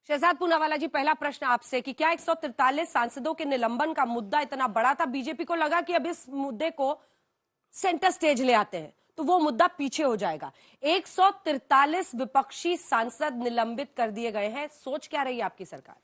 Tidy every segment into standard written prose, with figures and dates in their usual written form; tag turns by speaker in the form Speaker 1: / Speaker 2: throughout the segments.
Speaker 1: शहजाद पूनावाला जी, पहला प्रश्न आपसे कि क्या 143 सांसदों के निलंबन का मुद्दा इतना बड़ा था, बीजेपी को लगा कि अब इस मुद्दे को सेंटर स्टेज ले आते हैं तो वो मुद्दा पीछे हो जाएगा। 143 विपक्षी सांसद निलंबित कर दिए गए हैं, सोच क्या रही है आपकी सरकार?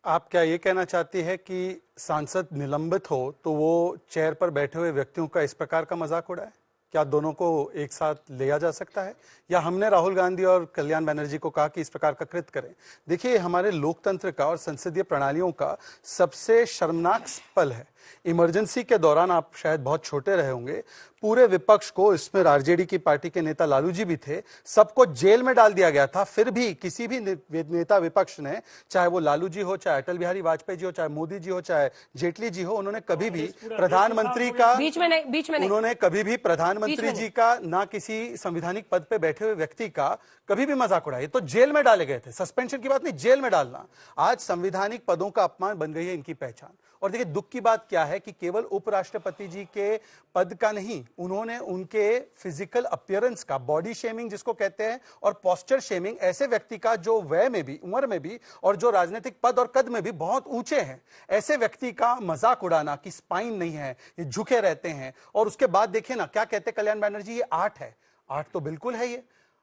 Speaker 2: आप क्या ये कहना चाहती है कि सांसद निलंबित हो तो वो चेयर पर बैठे हुए व्यक्तियों का इस प्रकार का मजाक उड़ाए? क्या दोनों को एक साथ लिया जा सकता है? या हमने राहुल गांधी और कल्याण बनर्जी को कहा कि इस प्रकार का कृत्य करें? देखिए, हमारे लोकतंत्र का और संसदीय प्रणालियों का सबसे शर्मनाक पल है। इमरजेंसी के दौरान, आप शायद बहुत छोटे रहे होंगे, पूरे विपक्ष को, इसमें आरजेडी की पार्टी के नेता लालू जी भी थे, सबको जेल में डाल दिया गया था। फिर भी किसी भी नेता विपक्ष ने, चाहे वो लालू जी हो, चाहे अटल बिहारी वाजपेयी जी हो, चाहे मोदी जी हो, चाहे जेटली जी हो, उन्होंने कभी भी प्रधानमंत्री का उन्होंने कभी भी प्रधानमंत्री जी का, ना किसी संवैधानिक पद पे बैठे हुए व्यक्ति का कभी भी मजाक उड़ाया। तो जेल में डाले गए थे, सस्पेंशन की बात नहीं, जेल में डालना। आज संवैधानिक पदों का अपमान बन गई है इनकी पहचान। और देखिए, दुख की बात क्या है कि केवल उपराष्ट्रपति जी के पद का नहीं, उन्होंने उनके फिजिकल अपीयरेंस का, बॉडी शेमिंग जिसको कहते हैं, और पोस्चर शेमिंग, ऐसे व्यक्ति का जो वय में भी, उम्र में भी, और जो राजनीतिक पद और कद में भी बहुत ऊंचे हैं, ऐसे व्यक्ति का मजाक उड़ाना कि स्पाइन नहीं है, ये झुके रहते हैं। और उसके बाद देखिए ना, क्या कहते कल्याण बनर्जी, ये 8 है। 8 तो बिल्कुल है। ये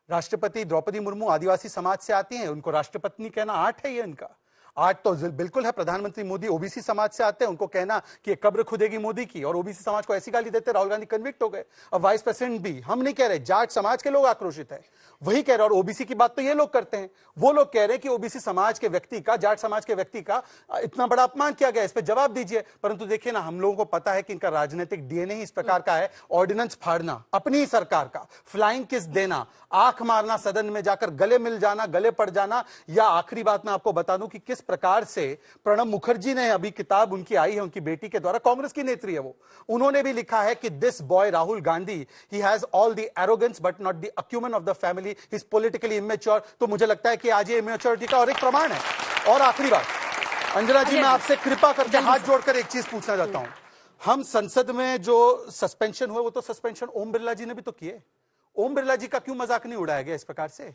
Speaker 2: राष्ट्रपति द्रौपदी मुर्मू आदिवासी समाज से आती हैं, उनको राष्ट्रपत्नी कहना 8 है ये इनका। 8 तो बिल्कुल है। प्रधानमंत्री मोदी ओबीसी समाज से आते हैं, उनको कहना कि कब्र खुदेगी मोदी की, और ओबीसी समाज को ऐसी गाली देते राहुल गांधी कन्विक्ट हो गए। अब वाइस प्रेसिडेंट भी, हम नहीं कह रहे, जाट समाज के लोग आक्रोशित है, वही कह रहे। और ओबीसी की बात तो ये लोग करते हैं, वो लोग कह रहे हैं कि ओबीसी समाज के व्यक्ति का, जाट समाज के व्यक्ति का इतना बड़ा अपमान किया गया, इस पर जवाब दीजिए। परंतु देखिए ना, हम लोगों को पता है कि इनका राजनीतिक डीएनए ही इस प्रकार का है। ऑर्डिनेंस फाड़ना, अपनी ही सरकार का फ्लाइंग किस देना, आंख मारना, सदन में जाकर गले मिल जाना, गले पड़ जाना। या आखिरी बात मैं आपको बता दूं कि किस प्रकार से प्रणब मुखर्जी ने, अभी किताब उनकी आई है उनकी बेटी के द्वारा, कांग्रेस की नेत्री है वो, उन्होंने भी लिखा है कि this boy Rahul Gandhi, he has all the arrogance but not the acumen of the family, he is politically immature. तो मुझे लगता है कि आज ये इमेच्योरिटी का और एक प्रमाण है। और आखिरी बात, अंजना जी, मैं आपसे कृपा करके हाथ जोड़कर एक चीज पूछना चाहता हूं। हम संसद में जो सस्पेंशन हुए, वो तो सस्पेंशन ओम बिरला जी ने भी तो किए। ओम बिरला जी का क्यों मजाक नहीं उड़ाया गया इस प्रकार से?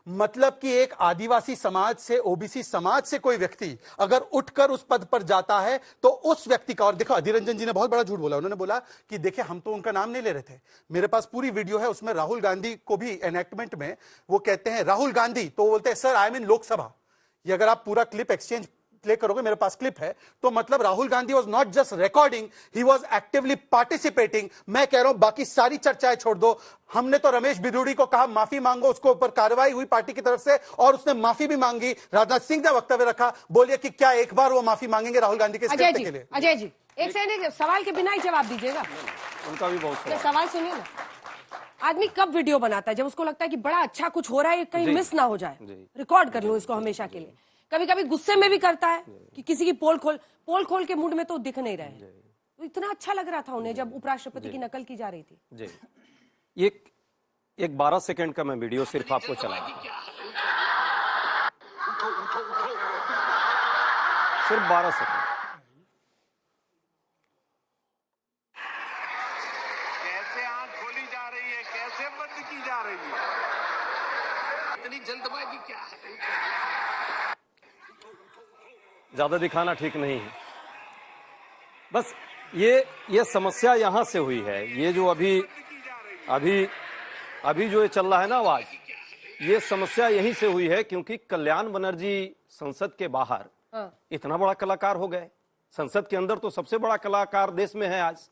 Speaker 2: मतलब कि एक आदिवासी समाज से, ओबीसी समाज से कोई व्यक्ति अगर उठकर उस पद पर जाता है तो उस व्यक्ति का, और देखो अधीर रंजन जी ने बहुत बड़ा झूठ बोला, उन्होंने बोला कि देखिए हम तो उनका नाम नहीं ले रहे थे, मेरे पास पूरी वीडियो है, उसमें राहुल गांधी को भी एनेक्टमेंट में वो कहते हैं राहुल गांधी, तो बोलते हैं सर आई एम इन लोकसभा। ये अगर आप पूरा क्लिप एक्सचेंज प्ले करोगे, मेरे पास क्लिप है, तो मतलब Rahul Gandhi was not just recording, he was actively participating. मैं कह रहा हूं बाकी सारी चर्चाएं छोड़ दो, हमने तो रमेश बिधूड़ी को कहा माफी मांगो, उसके ऊपर कार्रवाई हुई पार्टी की तरफ से और उसने माफी भी मांगी। राजनाथ सिंह ने वक्तव्य रखा, बोलिए कि क्या एक बार वो माफी मांगेंगे राहुल गांधी के
Speaker 1: अजय
Speaker 2: के लिए?
Speaker 1: अजय जी, एक सेकंड, सवाल के बिना ही जवाब दीजिएगा।
Speaker 3: उनका भी बहुत
Speaker 1: सवाल सुनिए ना। आदमी कब वीडियो बनाता है? जब उसको लगता है कि बड़ा अच्छा कुछ हो रहा है, कहीं मिस ना हो जाए, रिकॉर्ड कर लो इसको हमेशा के लिए। कभी कभी गुस्से में भी करता है कि किसी की पोल खोल के मूड में तो दिख नहीं रहे। तो इतना अच्छा लग रहा था उन्हें जब उपराष्ट्रपति की नकल की जा रही थी।
Speaker 3: जी, एक 12 सेकंड का मैं वीडियो सिर्फ आपको चलाया, सिर्फ 12 सेकंड।
Speaker 4: कैसे आंख खोली जा रही है, कैसे बंद की जा रही है, इतनी जल्दबाजी क्या है?
Speaker 3: ज्यादा दिखाना ठीक नहीं है। बस ये समस्या यहां से हुई है। ये जो अभी जो ये चल रहा है ना आवाज, ये समस्या यहीं से हुई है क्योंकि कल्याण बनर्जी संसद के बाहर इतना बड़ा कलाकार हो गए। संसद के अंदर तो सबसे बड़ा कलाकार देश में है आज,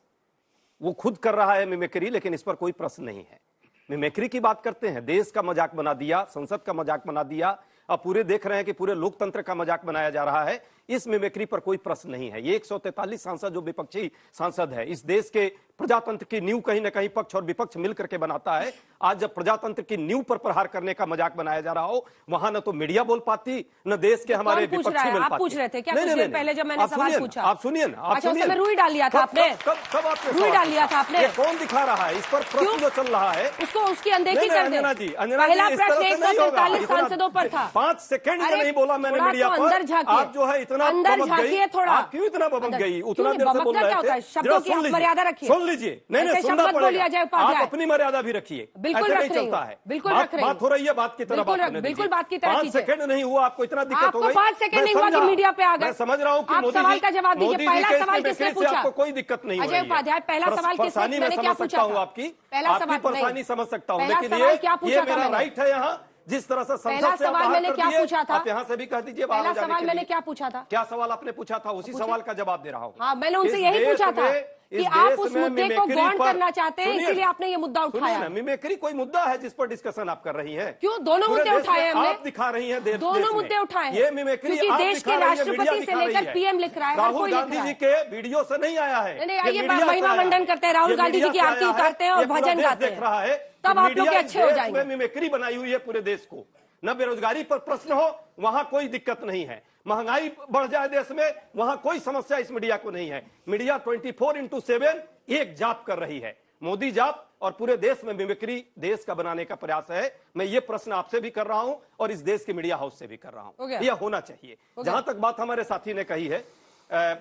Speaker 3: वो खुद कर रहा है मिमिक्री, लेकिन इस पर कोई प्रश्न नहीं है। मिमिक्री की बात करते हैं, देश का मजाक बना दिया, संसद का मजाक बना दिया। अब पूरे देख रहे हैं कि पूरे लोकतंत्र का मजाक बनाया जा रहा है। इस मिमिक्री पर कोई प्रश्न नहीं है। ये 143 सांसद जो विपक्षी सांसद है, इस देश के प्रजातंत्र की नींव कहीं ना कहीं पक्ष और विपक्ष मिलकर के बनाता है। आज जब प्रजातंत्र की नींव पर प्रहार करने का मजाक बनाया जा रहा हो, वहां न तो मीडिया बोल पाती, न देश के हमारे विपक्षी मिल पाते।
Speaker 1: आप पूछ रहे थे क्या? नहीं, पहले जब मैंने सवाल पूछा,
Speaker 3: आप सुनिए ना, आप सुनिए।
Speaker 1: अच्छा, रुई डाल लिया था आपने?
Speaker 3: कब आपने
Speaker 1: रुई डाल लिया था आपने?
Speaker 3: कौन दिखा रहा है? इस पर प्रश्न जो चल रहा है
Speaker 1: उसको, उसकी अनदेखी कर दे।
Speaker 3: अंजना जी,
Speaker 1: पहला प्रश्न 143 सांसदों पर था।
Speaker 3: 5 सेकंड नहीं बोला मैंने मीडिया पर। आप जो है इतना इतना
Speaker 1: अंदर
Speaker 3: बमक
Speaker 1: झांकिए
Speaker 3: गई?
Speaker 1: थोड़ा।
Speaker 3: आप क्यों इतना बमक गई? उतना
Speaker 1: क्यों?
Speaker 3: देर से बोल
Speaker 1: बमकना
Speaker 3: रहे
Speaker 1: क्या होता है?
Speaker 3: थे।
Speaker 1: शब्दों
Speaker 3: जरा
Speaker 1: की
Speaker 3: सुन
Speaker 1: आप
Speaker 3: लीजिए,
Speaker 1: मर्यादा रखिए।
Speaker 3: सुन लीजिए। नहीं
Speaker 1: ऐसे
Speaker 3: नहीं, सुनना
Speaker 1: शब्द मत बोलिए
Speaker 3: पड़ेगा।
Speaker 1: अजय
Speaker 3: आप
Speaker 1: उपाध्याय।
Speaker 3: अपनी मर्यादा भी रखिए।
Speaker 1: बिल्कुल
Speaker 3: ऐसे
Speaker 1: रख
Speaker 3: नहीं
Speaker 1: रही
Speaker 3: चलता
Speaker 1: हूं।
Speaker 3: है।
Speaker 1: बिल्कुल रख रही हूं।
Speaker 3: बात हो रही है, बात की तरह बात करने दीजिए।
Speaker 1: बिल्कुल बात की तरह
Speaker 3: 5
Speaker 1: कीजिए।
Speaker 3: सेकंड नहीं हुआ, आपको इतना दिक्कत हो
Speaker 1: आपको
Speaker 3: गई?
Speaker 1: 5 सेकंड
Speaker 3: मैं
Speaker 1: नहीं हुआ कि
Speaker 3: समझा।
Speaker 1: मीडिया पे आ गए।
Speaker 3: मैं समझ रहा हूँ कि
Speaker 1: आप
Speaker 3: मोदी
Speaker 1: सवाल
Speaker 3: जी,
Speaker 1: का जवाब दीजिए।
Speaker 3: मोदी जी
Speaker 1: पहला
Speaker 3: के
Speaker 1: सवाल
Speaker 3: इसमें
Speaker 1: किसने
Speaker 3: मिमिक्री से
Speaker 1: पूछा?
Speaker 3: आपको कोई दिक्कत नहीं हो
Speaker 1: अजय
Speaker 3: रही है।
Speaker 1: उपाध्याय, पहला सवाल किसने?
Speaker 3: परेशानी
Speaker 1: मैंने
Speaker 3: मैं
Speaker 1: क्या
Speaker 3: समझ
Speaker 1: पूछा
Speaker 3: सकता हूँ
Speaker 1: था?
Speaker 3: आपकी,
Speaker 1: पहला
Speaker 3: आपकी
Speaker 1: सवाल
Speaker 3: परेशानी
Speaker 1: नहीं।
Speaker 3: समझ सकता हूँ,
Speaker 1: पहला
Speaker 3: लेकिन
Speaker 1: सवाल क्या
Speaker 3: ये
Speaker 1: पूछा था
Speaker 3: मेरा
Speaker 1: मैंने?
Speaker 3: राइट है यहाँ, जिस तरह से
Speaker 1: पहला
Speaker 3: संसद से आप
Speaker 1: सवाल
Speaker 3: बाहर
Speaker 1: मैंने
Speaker 3: कर
Speaker 1: क्या
Speaker 3: दिए,
Speaker 1: पूछा था?
Speaker 3: आप यहाँ से भी कह दीजिए बाहर
Speaker 1: पहला
Speaker 3: हो जाने
Speaker 1: सवाल
Speaker 3: के
Speaker 1: मैंने
Speaker 3: लिए।
Speaker 1: क्या पूछा था?
Speaker 3: क्या सवाल आपने पूछा था? उसी सवाल का जवाब दे रहा हूँ।
Speaker 1: हाँ, मैंने उनसे
Speaker 3: इस
Speaker 1: यही
Speaker 3: देश
Speaker 1: पूछा था
Speaker 3: में-
Speaker 1: कि
Speaker 3: इस
Speaker 1: आप
Speaker 3: देश
Speaker 1: उस
Speaker 3: में
Speaker 1: मुद्दे को
Speaker 3: मिमिक्री
Speaker 1: गौण
Speaker 3: पर-
Speaker 1: करना चाहते हैं,
Speaker 3: सुनिए
Speaker 1: इसीलिए
Speaker 3: ना,
Speaker 1: आपने ये मुद्दा
Speaker 3: सुनिए
Speaker 1: उठाया।
Speaker 3: ना, मिमिक्री कोई मुद्दा है जिस पर डिस्कशन आप कर रही हैं?
Speaker 1: क्यों? दोनों
Speaker 3: पूरे
Speaker 1: मुद्दे
Speaker 3: देश
Speaker 1: उठाए
Speaker 3: में
Speaker 1: हमने।
Speaker 3: आप दिखा रही हैं देश
Speaker 1: दोनों
Speaker 3: में।
Speaker 1: मुद्दे उठाए हैं।
Speaker 3: ये मिमिक्री
Speaker 1: क्योंकि
Speaker 3: आप
Speaker 1: देश
Speaker 3: दिखा
Speaker 1: के
Speaker 3: रही हैं,
Speaker 1: राष्ट्रपति
Speaker 3: मीडिया
Speaker 1: से
Speaker 3: दिखा रही
Speaker 1: लेकर
Speaker 3: है।
Speaker 1: पीएम लिख रहा है, हर
Speaker 3: राहुल
Speaker 1: कोई लिख
Speaker 3: गांधी
Speaker 1: रहा
Speaker 3: जी
Speaker 1: है।
Speaker 3: के वीडियो से नहीं आया है।
Speaker 1: नहीं,
Speaker 3: ये
Speaker 1: आइए
Speaker 3: मीडिया से
Speaker 1: महिमा
Speaker 3: आया है।
Speaker 1: मंडन करते हैं, राहुल
Speaker 3: ये
Speaker 1: गांधी जी
Speaker 3: मीडिया
Speaker 1: की
Speaker 3: से
Speaker 1: आरती
Speaker 3: आया है।
Speaker 1: उतारते हैं और
Speaker 3: ये पूरा
Speaker 1: भजन
Speaker 3: देश
Speaker 1: गाते
Speaker 3: देख
Speaker 1: हैं।
Speaker 3: रहा है
Speaker 1: तब
Speaker 3: कि
Speaker 1: आप लोग
Speaker 3: मीडिया
Speaker 1: के
Speaker 3: इस
Speaker 1: अच्छे हो
Speaker 3: देश
Speaker 1: जाएंगे।
Speaker 3: में मिमिक्री बनाई हुई है पूरे देश को। न बेरोजगारी पर प्रश्न हो, वहां कोई दिक्कत नहीं है। महंगाई बढ़ जाए देश में, वहां कोई समस्या इस मीडिया को नहीं है। मीडिया 24/7 एक जाप कर रही है, मोदी जाप, और पूरे देश में मिमिक्री देश का बनाने का प्रयास है। मैं ये प्रश्न आपसे भी कर रहा हूं और इस देश के मीडिया हाउस से भी कर रहा
Speaker 1: हो
Speaker 3: हूं।
Speaker 1: गया।
Speaker 3: यह होना चाहिए। जहां तक बात हमारे साथी ने कही है,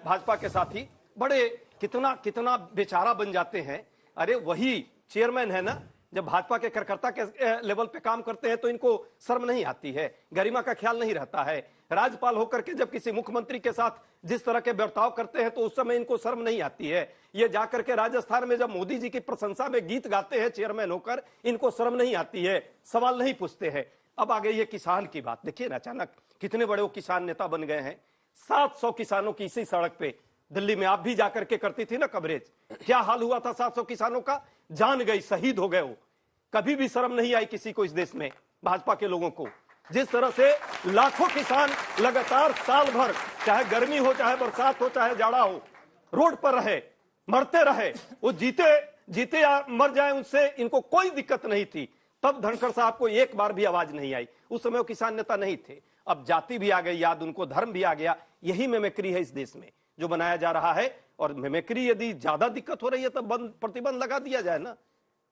Speaker 3: भाजपा के साथी बड़े कितना कितना बेचारा बन जाते हैं। अरे वही चेयरमैन है ना, जब भाजपा के कार्यकर्ता के लेवल पे काम करते हैं तो इनको शर्म नहीं आती है, गरिमा का ख्याल नहीं रहता है। राज्यपाल होकर के जब किसी मुख्यमंत्री के साथ जिस तरह के बर्ताव करते हैं तो उस समय इनको शर्म नहीं आती है। ये जाकर के राजस्थान में जब मोदी जी की प्रशंसा में गीत गाते हैं चेयरमैन होकर, इनको शर्म नहीं आती है, सवाल नहीं पूछते हैं। अब आ गई ये किसान की बात। देखिए ना, अचानक कितने बड़े वो किसान नेता बन गए हैं। 700 किसानों की इसी सड़क पे दिल्ली में आप भी जाकर के करती थी ना कवरेज, क्या हाल हुआ था 700 किसानों का? जान गई, शहीद हो गए वो। कभी भी शर्म नहीं आई किसी को इस देश में, भाजपा के लोगों को। जिस तरह से लाखों किसान लगातार साल भर, चाहे गर्मी हो, चाहे बरसात हो, चाहे जाड़ा हो, रोड पर रहे, मरते रहे। वो जीते या मर जाए, उससे इनको कोई दिक्कत नहीं थी। तब धनखड़ साहब को एक बार भी आवाज नहीं आई। उस समय वो किसान नेता नहीं थे। अब जाति भी आ गई याद, उनको धर्म भी आ गया। यही मिमिक्री है इस देश में जो बनाया जा रहा है। और मिमिक्री यदि ज्यादा दिक्कत हो रही है तब प्रतिबंध लगा दिया जाए ना।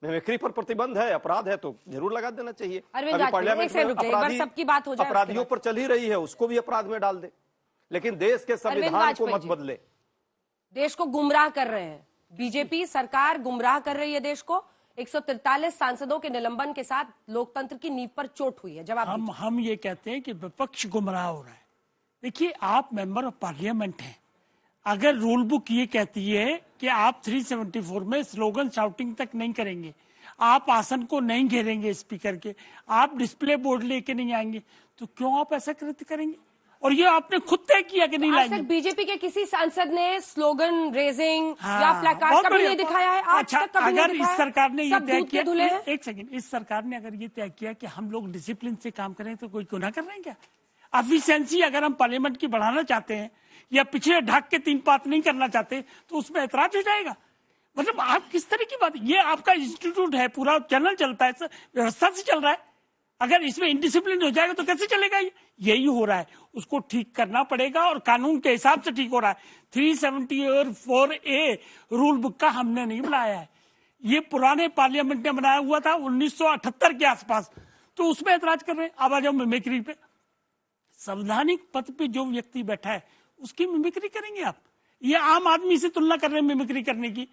Speaker 3: मिमिक्री पर प्रतिबंध है, अपराध है तो जरूर लगा देना चाहिए।
Speaker 1: अरविंद
Speaker 3: पार्लियामेंट में
Speaker 1: सबकी बात हो जाए,
Speaker 3: अपराधियों पर चल ही रही है, उसको भी अपराध में डाल दे, लेकिन देश के संविधान को मत बदले।
Speaker 1: देश को गुमराह कर रहे हैं, बीजेपी सरकार गुमराह कर रही है देश को। 143 सांसदों के निलंबन के साथ लोकतंत्र की नींव पर चोट हुई है। जवाब
Speaker 5: हम ये कहते हैं कि विपक्ष गुमराह हो रहा है। देखिए, आप मेंबर ऑफ पार्लियामेंट हैं। अगर रूल बुक ये कहती है कि आप 374 में स्लोगन शाउटिंग तक नहीं करेंगे, आप आसन को नहीं घेरेंगे स्पीकर के, आप डिस्प्ले बोर्ड लेके नहीं आएंगे, तो क्यों आप ऐसा कृत्य करेंगे? और ये आपने खुद तय किया कि नहीं लाएंगे।
Speaker 1: आज तक बीजेपी के किसी सांसद ने स्लोगन रेजिंग या प्लेकार्ड कभी नहीं दिखाया है। आज
Speaker 5: अच्छा,
Speaker 1: तक कभी
Speaker 5: अगर
Speaker 1: नहीं
Speaker 5: इस सरकार ने ये तय किया,
Speaker 1: धुले हैं।
Speaker 5: एक सेकंड, इस सरकार ने अगर ये तय किया कि हम लोग डिसिप्लिन से काम करें तो कोई गुनाह कर रहे हैं क्या? एफिशिएंसी अगर हम पार्लियामेंट की बढ़ाना चाहते हैं या पिछले ढाक के 3 बात नहीं करना चाहते तो उसमें ऐतराज हो जाएगा। मतलब आप किस तरह की बात, ये आपका इंस्टीट्यूट है, पूरा चैनल चलता है, व्यवस्था से चल रहा है। अगर इसमें इनडिसिप्लिन हो जाएगा तो कैसे चलेगा? यही हो रहा है, उसको ठीक करना पड़ेगा और कानून के हिसाब से ठीक हो रहा है। 374A रूल बुक का हमने नहीं बनाया है, ये पुराने पार्लियामेंट ने बनाया हुआ था 1978 के आसपास, तो उसमें ऐतराज कर रहे हैं। अब आ जाओ मिमिक्री पे। संवैधानिक पद पे जो व्यक्ति बैठा है उसकी मिमिक्री करेंगे आप? ये आम आदमी से तुलना कर रहे हैं मिमिक्री करने की।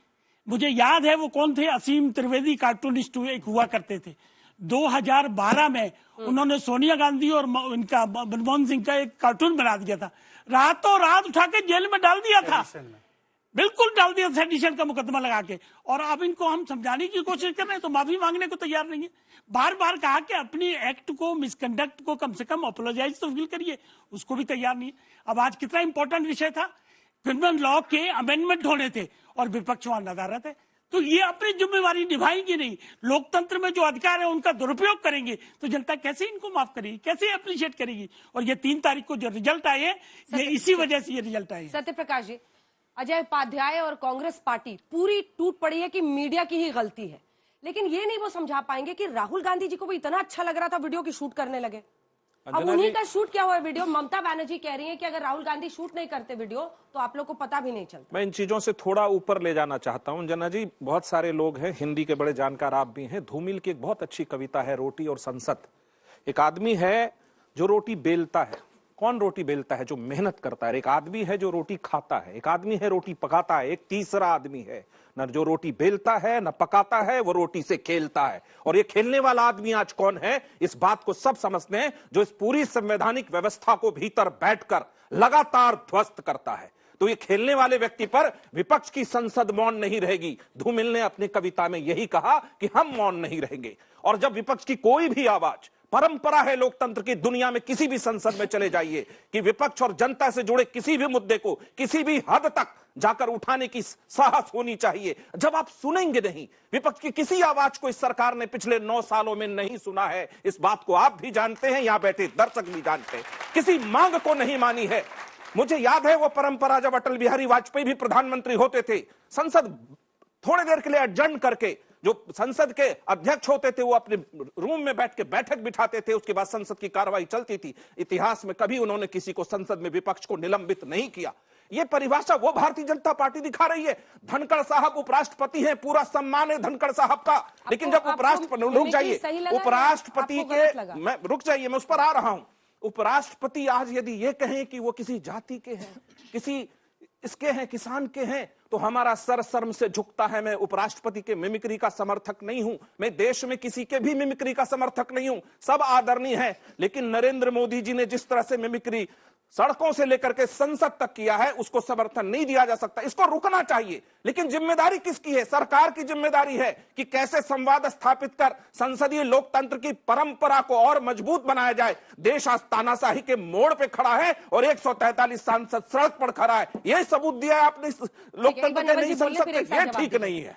Speaker 5: मुझे याद है वो कौन थे, असीम त्रिवेदी कार्टूनिस्ट एक हुआ करते थे। 2012 में उन्होंने सोनिया गांधी और इनका मनमोहन सिंह का एक कार्टून बना दिया था, रातों रात उठा के जेल में डाल दिया था, बिल्कुल डाल दिया था सेडिशन का मुकदमा लगा के। और अब इनको हम समझाने की कोशिश कर रहे हैं तो माफी मांगने को तैयार नहीं है। बार बार कहा कि अपनी एक्ट को, मिसकंडक्ट को कम से कम अपोलोजाइज तो फील करिए, उसको भी तैयार नहीं है। अब आज कितना इंपॉर्टेंट विषय था, क्रिमिनल लॉ के अमेंडमेंट होने थे और विपक्ष वहां नदारत है, तो ये अपनी जिम्मेवारी निभाएंगे नहीं। लोकतंत्र में जो अधिकार है उनका दुरुपयोग करेंगे तो जनता कैसे इनको माफ करेगी, कैसे अप्रिशिएट करेगी? और ये 3 तारीख को जो रिजल्ट आए हैं, ये इसी वजह से ये रिजल्ट आए।
Speaker 1: सत्यप्रकाश जी, अजय उपाध्याय और कांग्रेस पार्टी पूरी टूट पड़ी है कि मीडिया की ही गलती है, लेकिन ये नहीं वो समझा पाएंगे कि राहुल गांधी जी को भी इतना अच्छा लग रहा था वीडियो की शूट करने लगे। अब उन्हीं का शूट क्या हुआ वीडियो? ममता बनर्जी कह रही है कि अगर राहुल गांधी शूट नहीं करते वीडियो तो आप लोग को पता भी नहीं चलता।
Speaker 6: मैं इन चीजों से थोड़ा ऊपर ले जाना चाहता हूं अंजना जी। बहुत सारे लोग हैं, हिंदी के बड़े जानकार आप भी हैं। धूमिल की एक बहुत अच्छी कविता है, रोटी और संसद। एक आदमी है जो रोटी बेलता है, कौन रोटी बेलता है? जो मेहनत करता है। एक आदमी है जो रोटी खाता है, एक आदमी है रोटी पकाता है, एक तीसरा आदमी है न जो रोटी बेलता है न पकाता है, वो रोटी से खेलता है। और ये खेलने वाला आदमी आज कौन है? इस बात को सब समझते हैं, जो इस पूरी संवैधानिक व्यवस्था को भीतर बैठकर लगातार ध्वस्त करता है। तो ये खेलने वाले व्यक्ति पर विपक्ष की संसद मौन नहीं रहेगी। धूमिल ने अपनी कविता में यही कहा कि हम मौन नहीं रहेंगे। और जब विपक्ष की कोई भी आवाज, परंपरा है लोकतंत्र की, दुनिया में किसी भी संसद में चले जाइए कि विपक्ष और जनता से जुड़े किसी भी मुद्दे को किसी भी हद तक जाकर उठाने की साहस होनी चाहिए। जब आप सुनेंगे नहीं, विपक्ष की किसी आवाज को इस सरकार ने पिछले 9 सालों में नहीं सुना है। इस बात को आप भी जानते हैं, यहां बैठे दर्शक भी जानते हैं। किसी मांग को नहीं मानी है। मुझे याद है वो परंपरा, जब अटल बिहारी वाजपेयी भी प्रधानमंत्री होते थे, संसद थोड़ी देर के लिए एडजर्न करके, जो संसद के अध्यक्ष होते थे वो अपने रूम में बैठ के बैठक बिठाते थे, उसके बाद संसद की कार्रवाई चलती थी। इतिहास में कभी उन्होंने किसी को संसद में विपक्ष को निलंबित नहीं किया। ये परिभाषा वो भारतीय जनता पार्टी दिखा रही है। धनखड़ साहब उपराष्ट्रपति हैं, पूरा सम्मान है धनखड़ साहब का, लेकिन जब उपराष्ट्रपति, रुक जाइए, उपराष्ट्रपति के, मैं रुक जाइए, मैं उस पर आ रहा हूं। उपराष्ट्रपति आज यदि ये कहें कि वो किसी जाति के हैं, किसी इसके हैं, किसान के हैं, तो हमारा सर शर्म से झुकता है। मैं उपराष्ट्रपति के मिमिक्री का समर्थक नहीं हूं, मैं देश में किसी के भी मिमिक्री का समर्थक नहीं हूं, सब आदरणीय है। लेकिन नरेंद्र मोदी जी ने जिस तरह से मिमिक्री सड़कों से लेकर के संसद तक किया है, उसको समर्थन नहीं दिया जा सकता। इसको रुकना चाहिए। लेकिन जिम्मेदारी किसकी है? सरकार की जिम्मेदारी है कि कैसे संवाद स्थापित कर संसदीय लोकतंत्र की परंपरा को और मजबूत बनाया जाए। देश आज तानाशाही के मोड़ पे खड़ा है और 143 सांसद सड़क पर खड़ा है। यह सबूत दिया है आपने लोकतंत्र के नहीं समझ सकते, ये ठीक नहीं है।